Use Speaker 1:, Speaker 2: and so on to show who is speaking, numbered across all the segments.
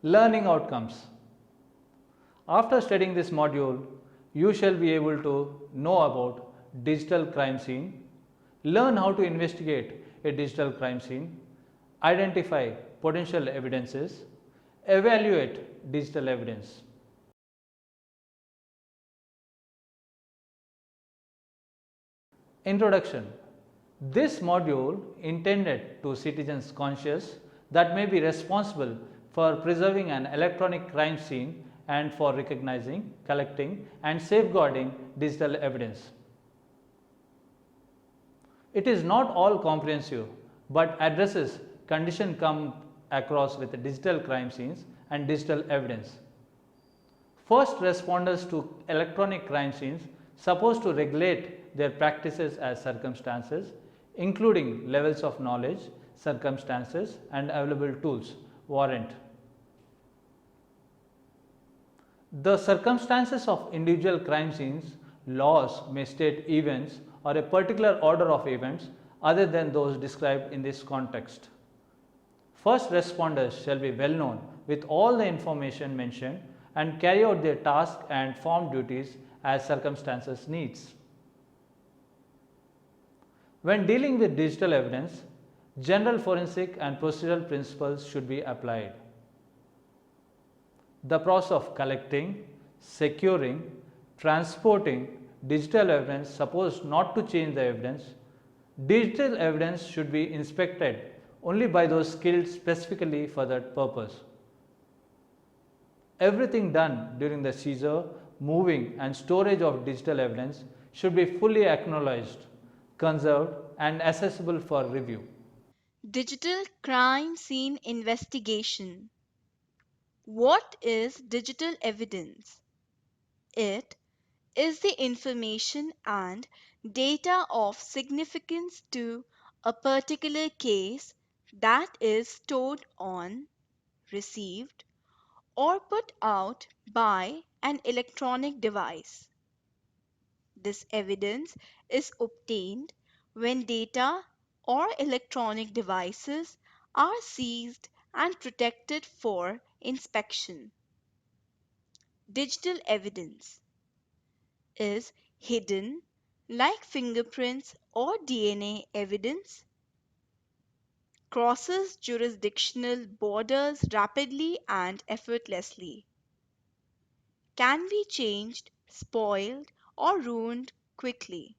Speaker 1: Learning outcomes. After studying this module, you shall be able to know about digital crime scene, learn how to investigate a digital crime scene, identify potential evidences, evaluate digital evidence. Introduction. This module intended to citizens conscious that may be responsible for preserving an electronic crime scene and for recognizing, collecting and safeguarding digital evidence. It is not all comprehensive but addresses conditions come across with digital crime scenes and digital evidence. First responders to electronic crime scenes supposed to regulate their practices as circumstances, including levels of knowledge, circumstances and available tools warrant. The circumstances of individual crime scenes laws may state events or a particular order of events other than those described in this context. First responders shall be well known with all the information mentioned and carry out their task and form duties as circumstances needs. When dealing with digital evidence, general forensic and procedural principles should be applied. The process of collecting, securing, transporting digital evidence supposed not to change the evidence. Digital evidence should be inspected only by those skilled specifically for that purpose. Everything done during the seizure, moving and storage of digital evidence should be fully acknowledged, conserved and accessible for review.
Speaker 2: Digital crime scene investigation. What is digital evidence? It is the information and data of significance to a particular case that is stored on, received, or put out by an electronic device. This evidence is obtained when data or electronic devices are seized and protected for inspection. Digital evidence is hidden like fingerprints or DNA evidence, crosses jurisdictional borders rapidly and effortlessly, can be changed, spoiled, or ruined quickly,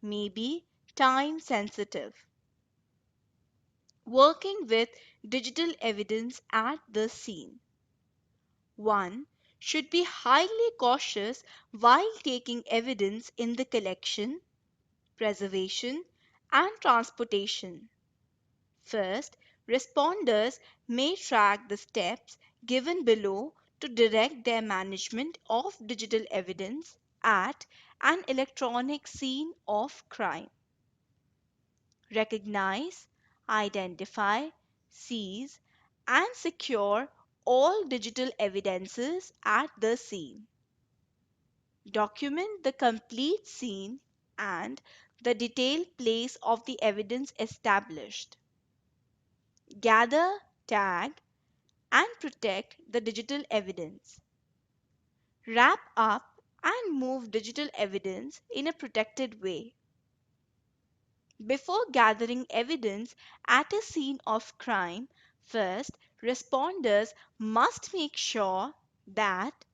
Speaker 2: may be time sensitive. Working with digital evidence at the scene. One should be highly cautious while taking evidence in the collection, preservation, and transportation. First, responders may track the steps given below to direct their management of digital evidence at an electronic scene of crime. Recognize, identify, seize, and secure all digital evidences at the scene. Document the complete scene and the detailed place of the evidence established. Gather, tag, and protect the digital evidence. Wrap up and move digital evidence in a protected way. Before gathering evidence at a scene of crime, first responders must make sure that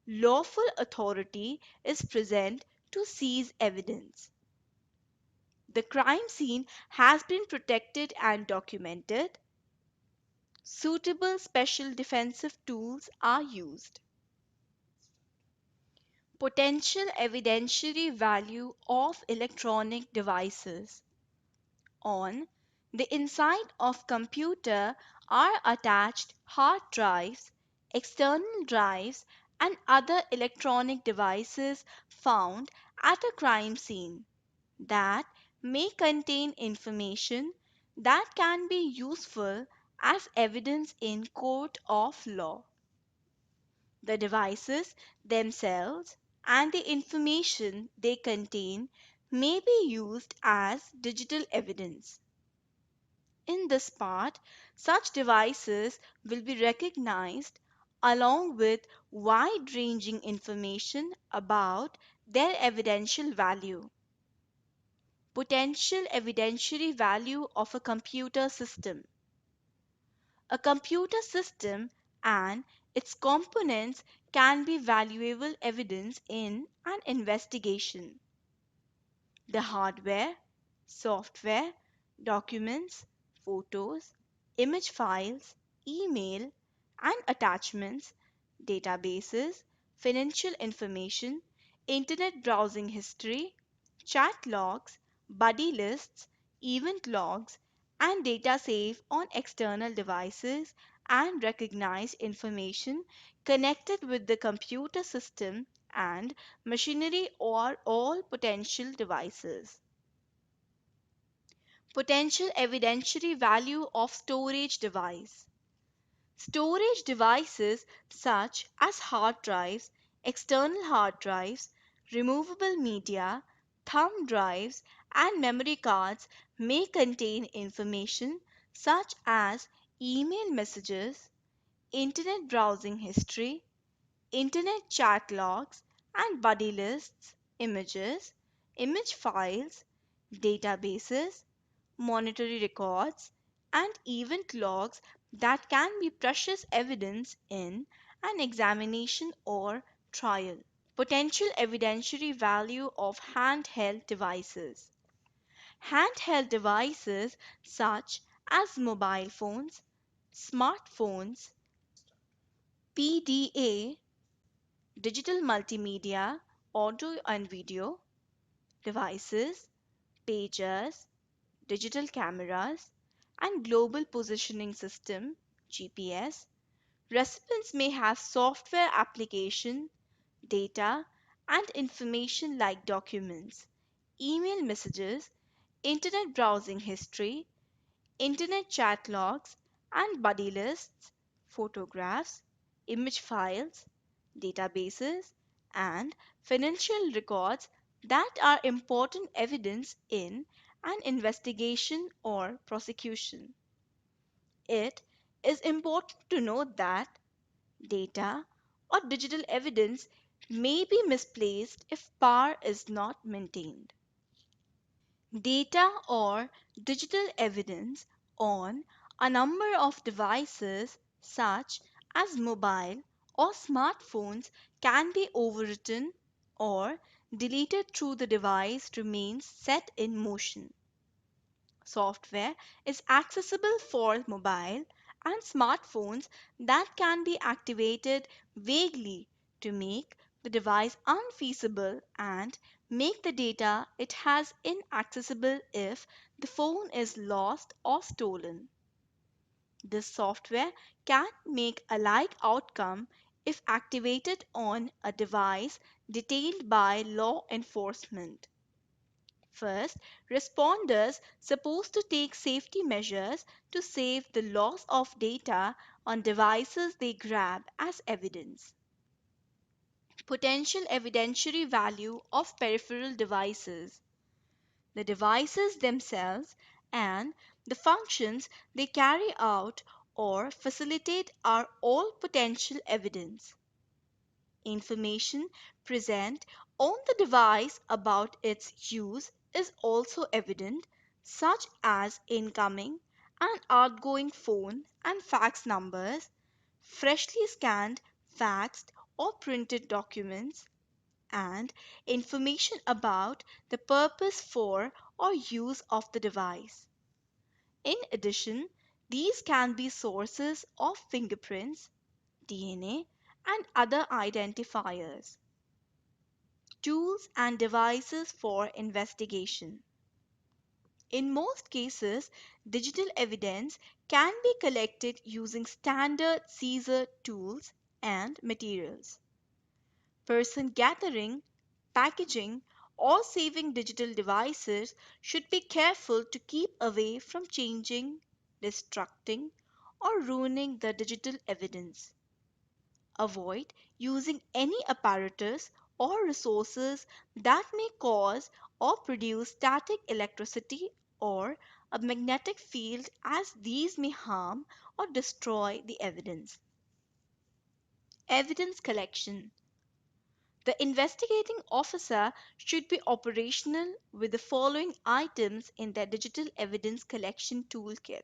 Speaker 2: lawful authority is present to seize evidence. The crime scene has been protected and documented. Suitable special defensive tools are used. Potential evidentiary value of electronic devices. On the inside of computer are attached hard drives, external drives and other electronic devices found at a crime scene that may contain information that can be useful as evidence in court of law. The devices themselves and the information they contain may be used as digital evidence. In this part, such devices will be recognized along with wide ranging information about their evidential value. Potential evidentiary value of a computer system. A computer system and its components can be valuable evidence in an investigation. The hardware, software, documents, photos, image files, email, and attachments, databases, financial information, internet browsing history, chat logs, buddy lists, event logs, and data saved on external devices and recognized information connected with the computer system and machinery or all potential devices. Potential evidentiary value of storage device. Storage devices such as hard drives, external hard drives, removable media, thumb drives, and memory cards may contain information such as email messages, internet browsing history, internet chat logs and buddy lists, images, image files, databases, monetary records, and event logs that can be precious evidence in an examination or trial. Potential evidentiary value of handheld devices. Handheld devices such as mobile phones, smartphones, PDA, digital multimedia, audio and video devices, pagers, digital cameras, and global positioning system (GPS). Recipients may have software application, data, and information like documents, email messages, internet browsing history, internet chat logs and buddy lists, photographs, image files, databases, and financial records that are important evidence in an investigation or prosecution. It is important to note that data or digital evidence may be misplaced if power is not maintained. Data or digital evidence on a number of devices, such as mobile or smartphones, can be overwritten or deleted through the device remains set in motion. Software is accessible for mobile and smartphones that can be activated vaguely to make the device unfeasible and make the data it has inaccessible if the phone is lost or stolen. This software can make a like outcome if activated on a device detailed by law enforcement. First, responders supposed to take safety measures to save the loss of data on devices they grab as evidence. Potential evidentiary value of peripheral devices. The devices themselves and the functions they carry out or facilitate are all potential evidence. Information present on the device about its use is also evident, such as incoming and outgoing phone and fax numbers, freshly scanned, faxed, or printed documents, and information about the purpose for or use of the device. In addition, these can be sources of fingerprints, DNA, and other identifiers. Tools and devices for investigation. In most cases, digital evidence can be collected using standard Caesar tools and materials. Person gathering, packaging, or saving digital devices should be careful to keep away from changing, destructing, or ruining the digital evidence. Avoid using any apparatus or resources that may cause or produce static electricity or a magnetic field, as these may harm or destroy the evidence. Evidence collection. The investigating officer should be operational with the following items in their digital evidence collection toolkit: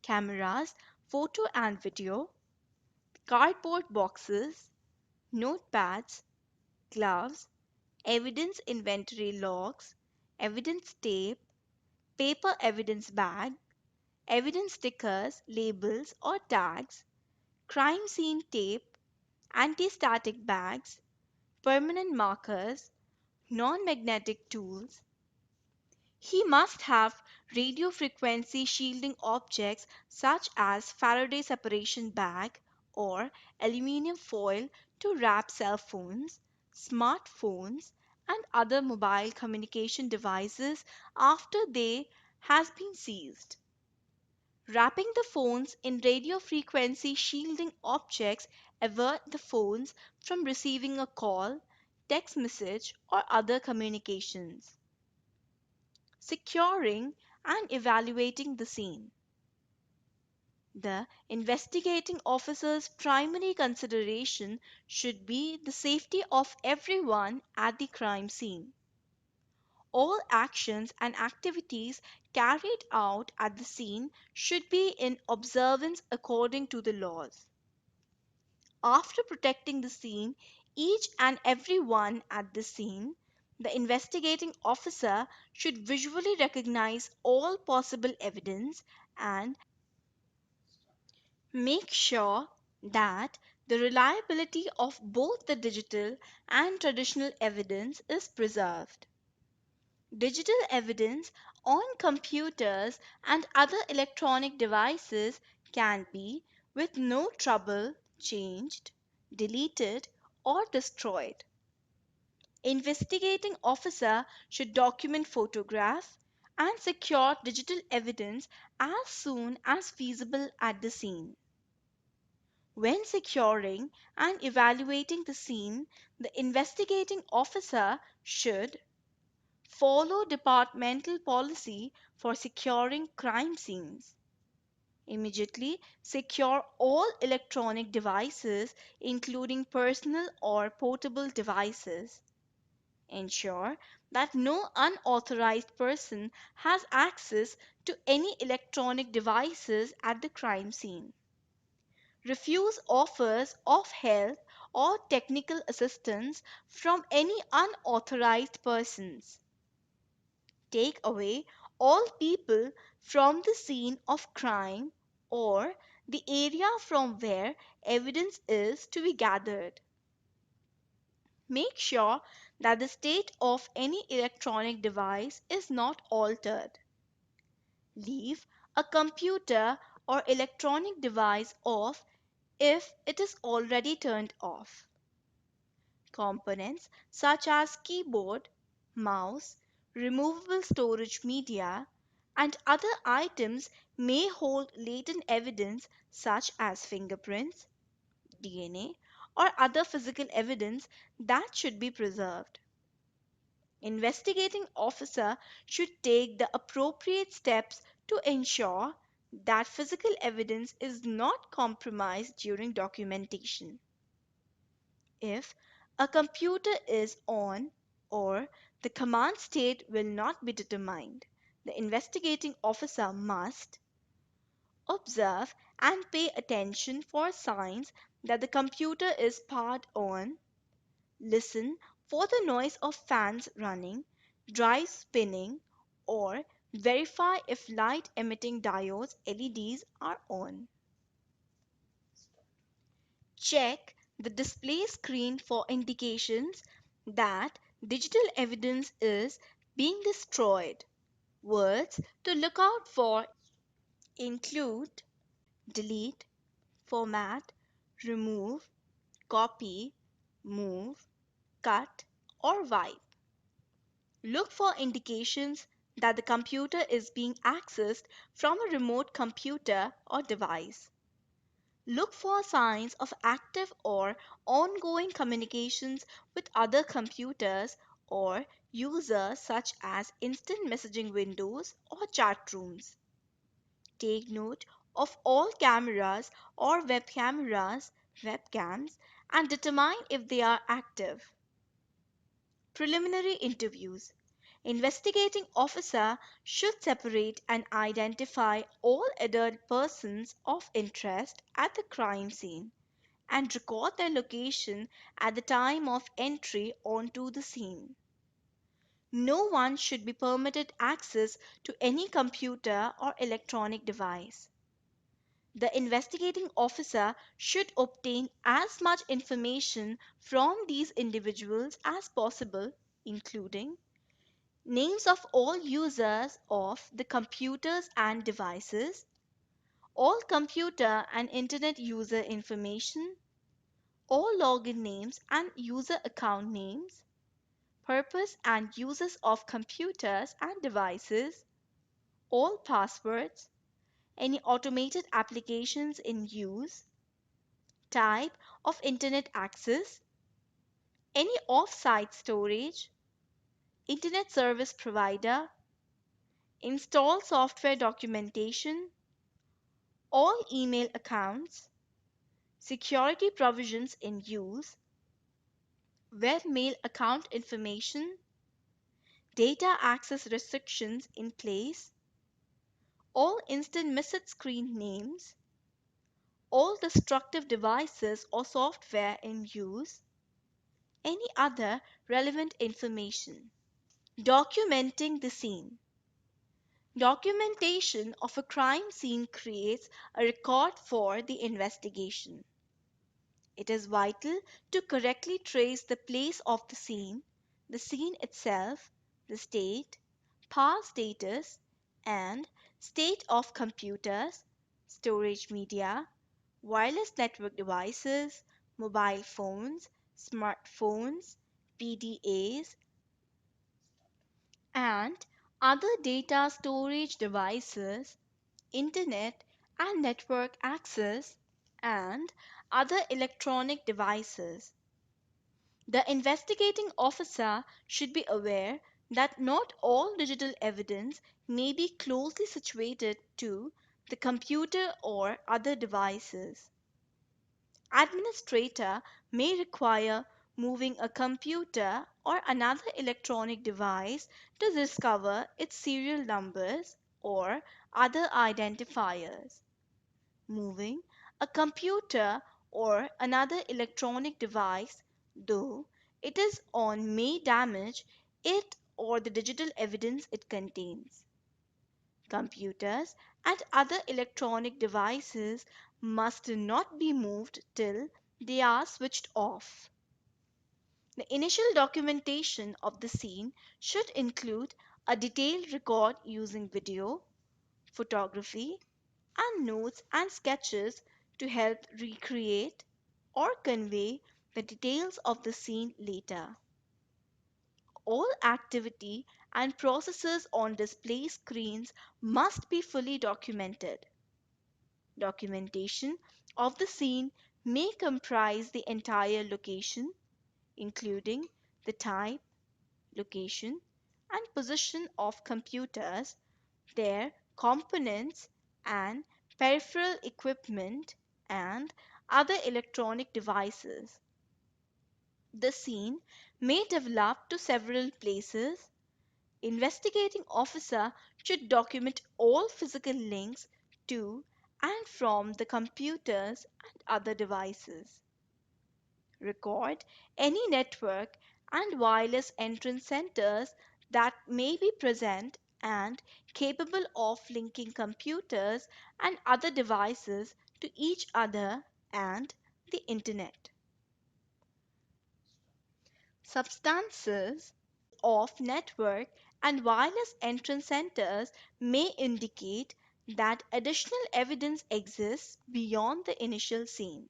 Speaker 2: cameras, photo and video, cardboard boxes, notepads, gloves, evidence inventory logs, evidence tape, paper evidence bag, evidence stickers, labels or tags, crime scene tape, anti-static bags, permanent markers, non-magnetic tools. He must have radio frequency shielding objects such as Faraday separation bag or aluminum foil to wrap cell phones, smartphones, and other mobile communication devices after they has been seized. Wrapping the phones in radio frequency shielding objects avert the phones from receiving a call, text message, or other communications. Securing and evaluating the scene. The investigating officer's primary consideration should be the safety of everyone at the crime scene. All actions and activities carried out at the scene should be in observance according to the laws. After protecting the scene, each and every one at the scene, the investigating officer should visually recognize all possible evidence and make sure that the reliability of both the digital and traditional evidence is preserved. Digital evidence on computers and other electronic devices can be, with no trouble, changed, deleted, or destroyed. Investigating officer should document photograph and secure digital evidence as soon as feasible at the scene. When securing and evaluating the scene, the investigating officer should follow departmental policy for securing crime scenes. Immediately secure all electronic devices, including personal or portable devices. Ensure that no unauthorized person has access to any electronic devices at the crime scene. Refuse offers of help or technical assistance from any unauthorized persons. Take away all people from the scene of crime or the area from where evidence is to be gathered. Make sure that the state of any electronic device is not altered. Leave a computer or electronic device off if it is already turned off. Components such as keyboard, mouse, removable storage media, and other items may hold latent evidence such as fingerprints, DNA, or other physical evidence that should be preserved. Investigating officer should take the appropriate steps to ensure that physical evidence is not compromised during documentation. If a computer is on or the command state will not be determined, the investigating officer must observe and pay attention for signs that the computer is powered on, listen for the noise of fans running, drives spinning, or verify if light emitting diodes LEDs are on. Check the display screen for indications that digital evidence is being destroyed. Words to look out for include delete, format, remove, copy, move, cut, or wipe. Look for indications that the computer is being accessed from a remote computer or device. Look for signs of active or ongoing communications with other computers or users such as instant messaging windows or chat rooms. Take note of all cameras or webcams, and determine if they are active. Preliminary interviews. Investigating officer should separate and identify all adult persons of interest at the crime scene and record their location at the time of entry onto the scene. No one should be permitted access to any computer or electronic device. The investigating officer should obtain as much information from these individuals as possible, including names of all users of the computers and devices, all computer and internet user information, all login names and user account names, purpose and uses of computers and devices, all passwords, any automated applications in use, type of internet access, any off-site storage, internet service provider, install software documentation, all email accounts, security provisions in use, webmail account information, data access restrictions in place, all instant message screen names, all destructive devices or software in use, any other relevant information. Documenting the scene. Documentation of a crime scene creates a record for the investigation. It is vital to correctly trace the place of the scene itself, the state, power status, and state of computers, storage media, wireless network devices, mobile phones, smartphones, PDAs, and other data storage devices, internet and network access, and other electronic devices. The investigating officer should be aware that not all digital evidence may be closely situated to the computer or other devices. Administrator may require moving a computer or another electronic device to discover its serial numbers or other identifiers. Moving a computer or another electronic device, though it is on, may damage it or the digital evidence it contains. Computers and other electronic devices must not be moved till they are switched off. The initial documentation of the scene should include a detailed record using video, photography, and notes and sketches to help recreate or convey the details of the scene later. All activity and processes on display screens must be fully documented. Documentation of the scene may comprise the entire location, including the type, location, and position of computers, their components and peripheral equipment, and other electronic devices. The scene may develop to several places. Investigating officer should document all physical links to and from the computers and other devices. Record any network and wireless entrance centers that may be present and capable of linking computers and other devices to each other and the internet. Substances of network and wireless entrance centers may indicate that additional evidence exists beyond the initial scene.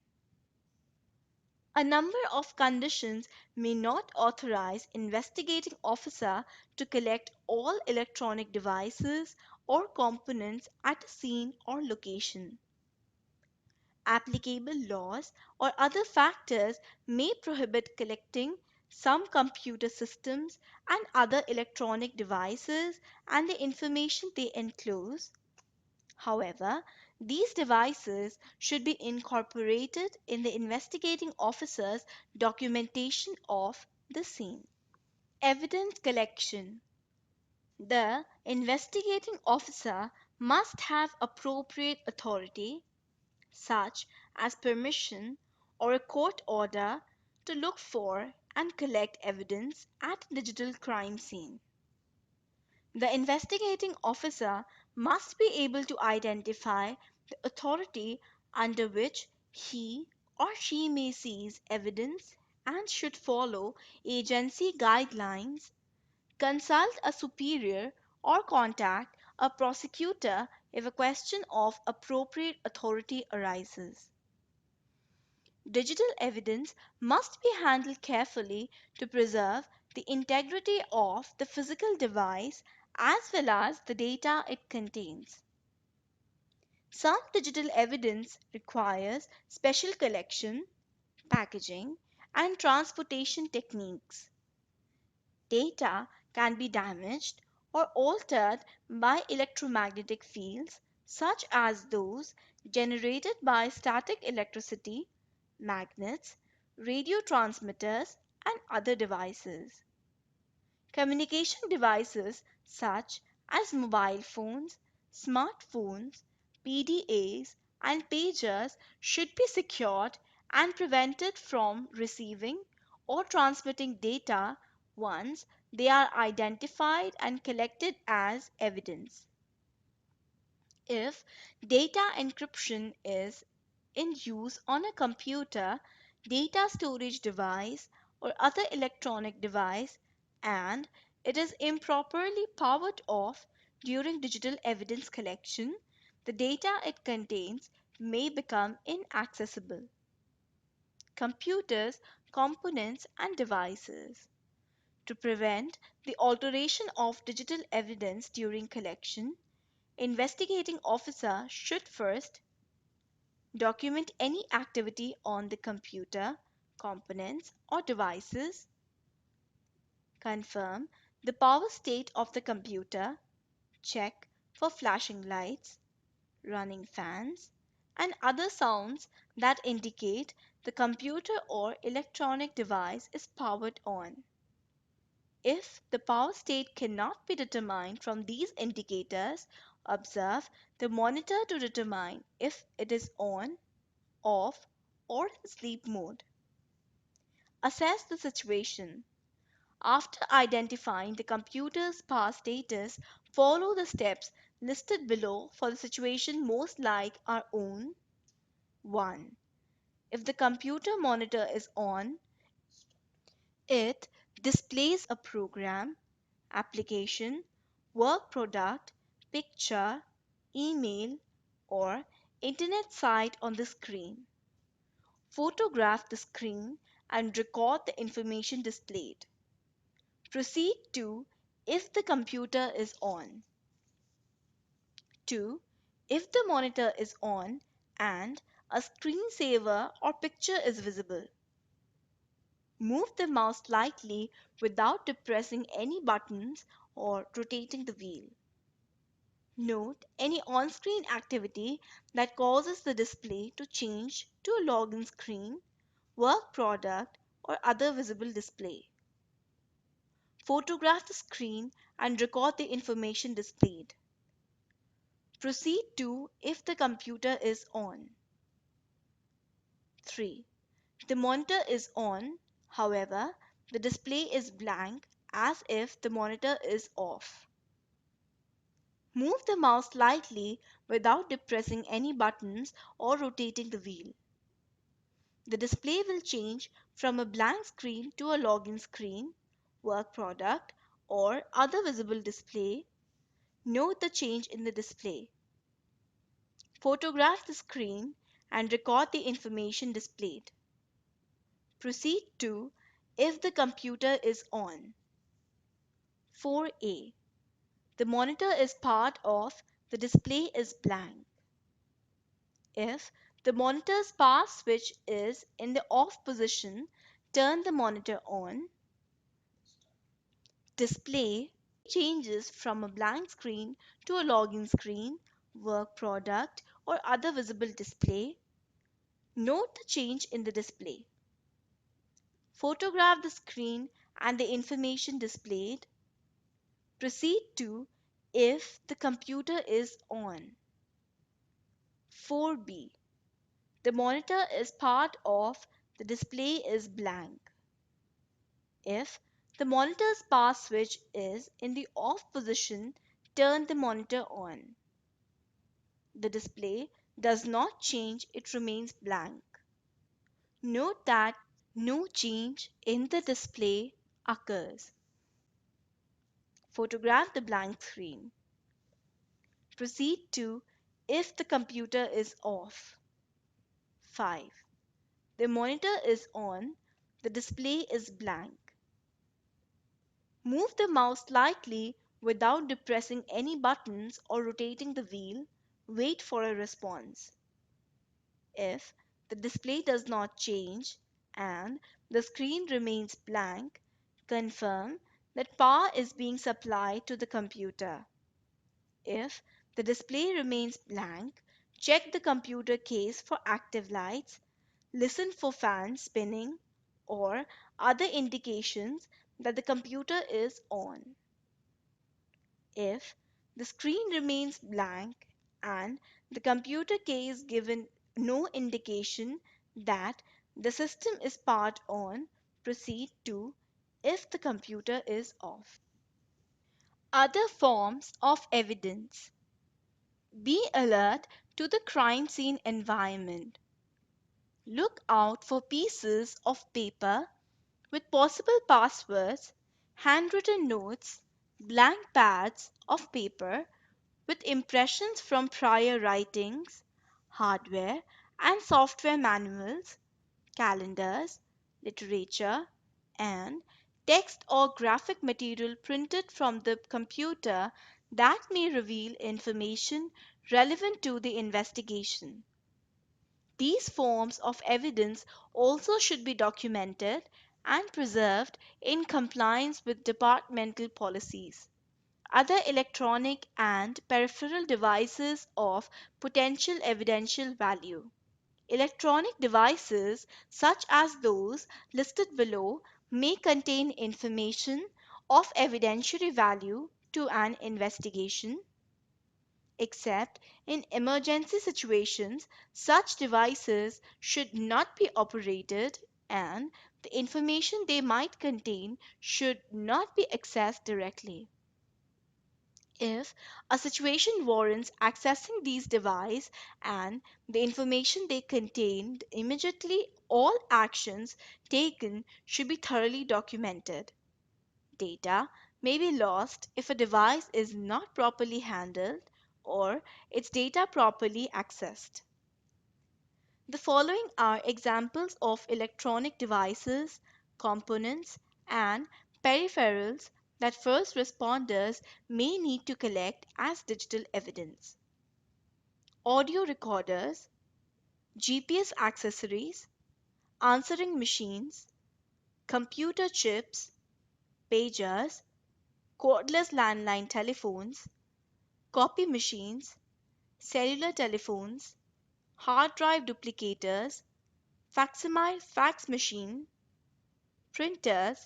Speaker 2: A number of conditions may not authorize investigating officer to collect all electronic devices or components at a scene or location. Applicable laws or other factors may prohibit collecting some computer systems, and other electronic devices and the information they enclose. However, these devices should be incorporated in the investigating officer's documentation of the scene. Evidence collection. The investigating officer must have appropriate authority, such as permission or a court order, to look for and collect evidence at a digital crime scene. The investigating officer must be able to identify the authority under which he or she may seize evidence and should follow agency guidelines, consult a superior, or contact a prosecutor if a question of appropriate authority arises. Digital evidence must be handled carefully to preserve the integrity of the physical device as well as the data it contains. Some digital evidence requires special collection, packaging, and transportation techniques. Data can be damaged or altered by electromagnetic fields, such as those generated by static electricity, magnets, radio transmitters, and other devices. Communication devices such as mobile phones, smartphones, PDAs, and pagers should be secured and prevented from receiving or transmitting data once they are identified and collected as evidence. If data encryption is in use on a computer, data storage device, or other electronic device, and it is improperly powered off during digital evidence collection, the data it contains may become inaccessible. Computers, components, and devices. To prevent the alteration of digital evidence during collection, investigating officer should first document any activity on the computer, components, or devices. Confirm the power state of the computer. Check for flashing lights, running fans, and other sounds that indicate the computer or electronic device is powered on. If the power state cannot be determined from these indicators, observe the monitor to determine if it is on, off, or in sleep mode. Assess the situation. After identifying the computer's power status, follow the steps listed below for the situation most like our own. 1. If the computer monitor is on, it displays a program, application, work product, picture, email, or internet site on the screen. Photograph the screen and record the information displayed. Proceed to if the computer is on. 2. If the monitor is on and a screensaver or picture is visible. Move the mouse lightly without depressing any buttons or rotating the wheel. Note any on-screen activity that causes the display to change to a login screen, work product, or other visible display. Photograph the screen and record the information displayed. Proceed to if the computer is on. 3. The monitor is on, however, the display is blank as if the monitor is off. Move the mouse lightly without depressing any buttons or rotating the wheel. The display will change from a blank screen to a login screen, work product, or other visible display. Note the change in the display. Photograph the screen and record the information displayed. Proceed to if the computer is on. 4a. The monitor is powered off, the display is blank. If the monitor's power switch is in the off position, turn the monitor on. Display changes from a blank screen to a login screen, work product, or other visible display. Note the change in the display. Photograph the screen and the information displayed. Proceed to if the computer is on. 4b. The monitor is part of, the display is blank. If the monitor's power switch is in the off position, turn the monitor on. The display does not change, it remains blank. Note that no change in the display occurs. Photograph the blank screen. Proceed to if the computer is off. 5. The monitor is on, the display is blank. Move the mouse slightly without depressing any buttons or rotating the wheel. Wait for a response. If the display does not change and the screen remains blank, confirm that power is being supplied to the computer. If the display remains blank, check the computer case for active lights, listen for fans spinning or other indications that the computer is on. If the screen remains blank and the computer case given no indication that the system is powered on, proceed to if the computer is off. Other forms of evidence. Be alert to the crime scene environment. Look out for pieces of paper with possible passwords, handwritten notes, blank pads of paper with impressions from prior writings, hardware and software manuals, calendars, literature, and text or graphic material printed from the computer that may reveal information relevant to the investigation. These forms of evidence also should be documented and preserved in compliance with departmental policies. Other electronic and peripheral devices of potential evidential value. Electronic devices, such as those listed below, may contain information of evidentiary value to an investigation. Except in emergency situations, such devices should not be operated and the information they might contain should not be accessed directly. If a situation warrants accessing these devices and the information they contain, immediately all actions taken should be thoroughly documented. Data may be lost if a device is not properly handled or its data properly accessed. The following are examples of electronic devices, components, and peripherals that first responders may need to collect as digital evidence: audio recorders, GPS accessories, answering machines, computer chips, pagers, cordless landline telephones, copy machines, cellular telephones, hard drive duplicators, facsimile fax machine, printers,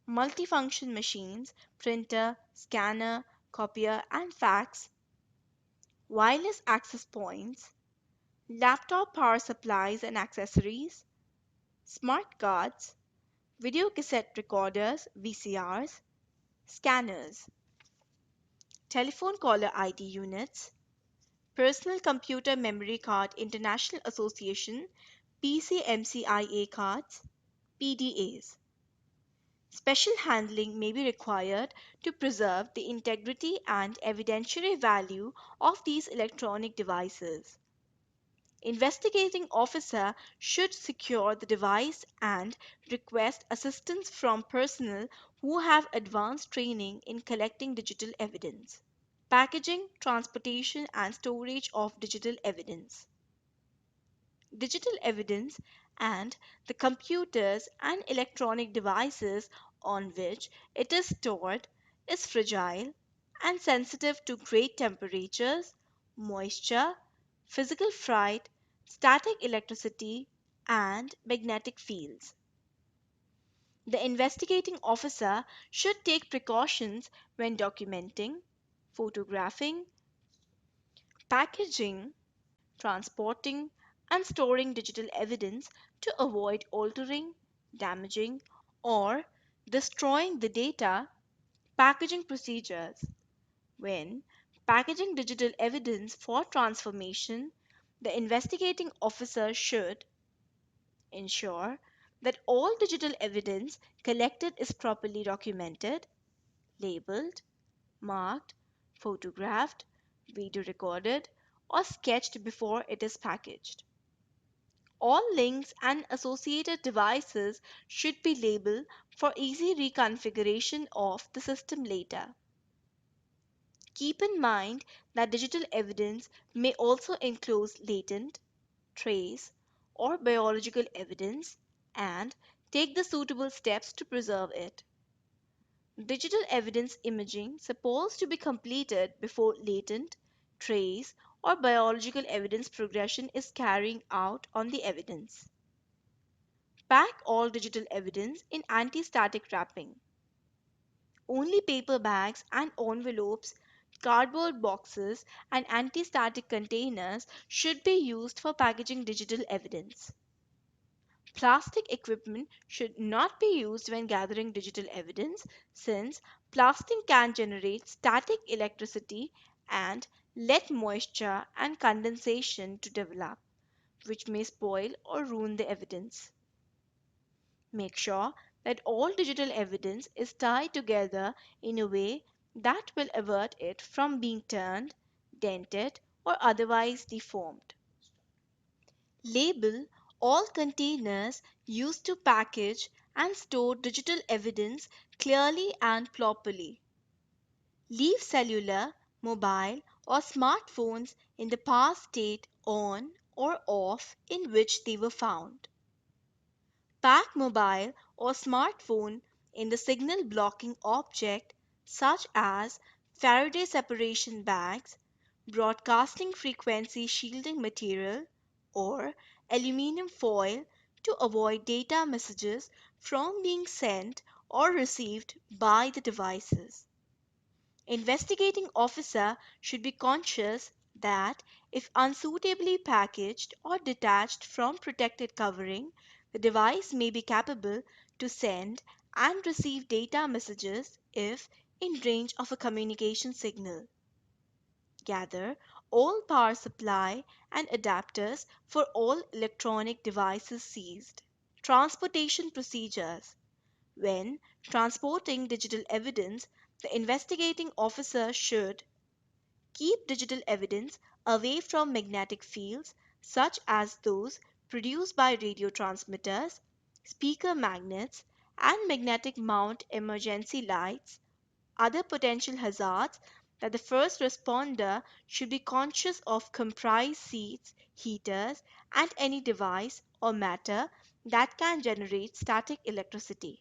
Speaker 2: multifunction machines, printer, scanner, copier, and fax, wireless access points, laptop power supplies and accessories, smart cards, video cassette recorders, VCRs, scanners, telephone caller ID units, personal computer memory card International Association PCMCIA cards, PDAs. Special handling may be required to preserve the integrity and evidentiary value of these electronic devices. Investigating officer should secure the device and request assistance from personnel who have advanced training in collecting digital evidence. Packaging, transportation, and storage of digital evidence. Digital evidence and the computers and electronic devices on which it is stored is fragile and sensitive to great temperatures, moisture, physical fright, static electricity, and magnetic fields. The investigating officer should take precautions when documenting, photographing, packaging, transporting, and storing digital evidence to avoid altering, damaging, or destroying the data. Packaging procedures. When packaging digital evidence for transformation, the investigating officer should ensure that all digital evidence collected is properly documented, labeled, marked, photographed, video recorded, or sketched before it is packaged. All links and associated devices should be labeled for easy reconfiguration of the system later. Keep in mind that digital evidence may also enclose latent, trace, or biological evidence and take the suitable steps to preserve it. Digital evidence imaging supposed to be completed before latent, trace, or biological evidence progression is carrying out on the evidence. Pack all digital evidence in anti-static wrapping. Only paper bags and envelopes, cardboard boxes, and anti-static containers should be used for packaging digital evidence. Plastic equipment should not be used when gathering digital evidence since plastic can generate static electricity and let moisture and condensation to develop, which may spoil or ruin the evidence. Make sure that all digital evidence is tied together in a way that will avert it from being turned, dented, or otherwise deformed. Label all containers used to package and store digital evidence clearly and properly. Leave cellular, mobile, or smartphones in the past state on or off in which they were found. Pack mobile or smartphone in the signal blocking object such as Faraday separation bags, broadcasting frequency shielding material, or aluminum foil to avoid data messages from being sent or received by the devices. Investigating officer should be conscious that if unsuitably packaged or detached from protected covering, the device may be capable to send and receive data messages if in range of a communication signal. Gather all power supply and adapters for all electronic devices seized. Transportation procedures. When transporting digital evidence, the investigating officer should keep digital evidence away from magnetic fields such as those produced by radio transmitters, speaker magnets, and magnetic mount emergency lights. Other potential hazards that the first responder should be conscious of comprise seats, heaters, and any device or matter that can generate static electricity.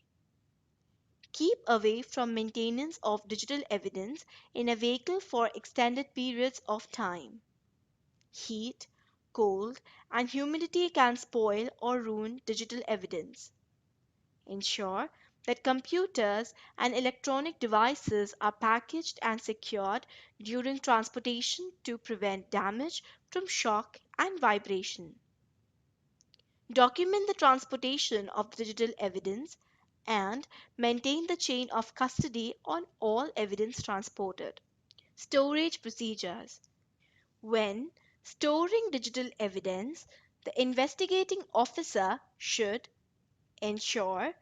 Speaker 2: Keep away from maintenance of digital evidence in a vehicle for extended periods of time. Heat, cold, and humidity can spoil or ruin digital evidence. Ensure that computers and electronic devices are packaged and secured during transportation to prevent damage from shock and vibration. Document the transportation of digital evidence and maintain the chain of custody on all evidence transported. Storage procedures. When storing digital evidence, the investigating officer should ensure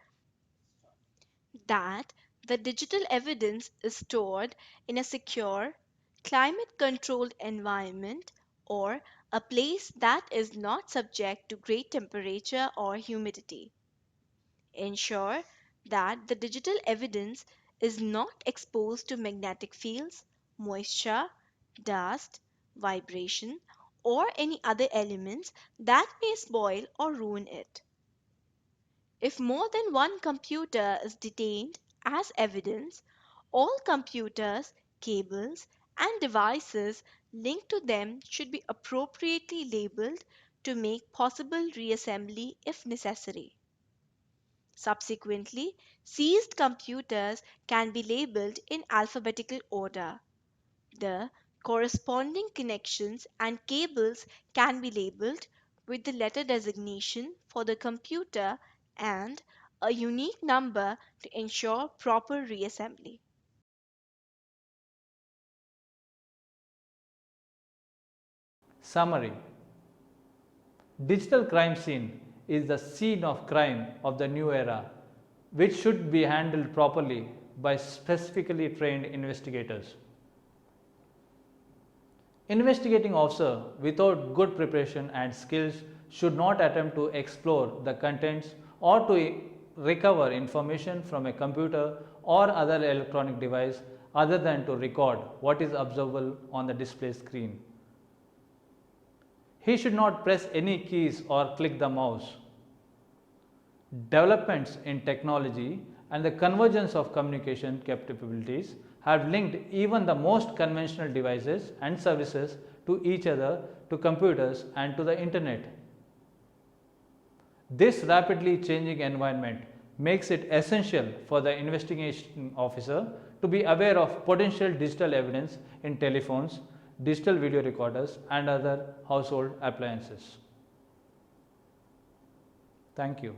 Speaker 2: that the digital evidence is stored in a secure, climate controlled environment or a place that is not subject to great temperature or humidity. Ensure that the digital evidence is not exposed to magnetic fields, moisture, dust, vibration, or any other elements that may spoil or ruin it. If more than one computer is detained as evidence, all computers, cables, and devices linked to them should be appropriately labeled to make possible reassembly if necessary. Subsequently, seized computers can be labeled in alphabetical order. The corresponding connections and cables can be labeled with the letter designation for the computer and a unique number to ensure proper reassembly.
Speaker 1: Summary: digital crime scene is the scene of crime of the new era, which should be handled properly by specifically trained investigators. Investigating officer without good preparation and skills should not attempt to explore the contents or to recover information from a computer or other electronic device other than to record what is observable on the display screen. He should not press any keys or click the mouse. Developments in technology and the convergence of communication capabilities have linked even the most conventional devices and services to each other, to computers and to the internet. This rapidly changing environment makes it essential for the investigation officer to be aware of potential digital evidence in telephones, digital video recorders and other household appliances. Thank you.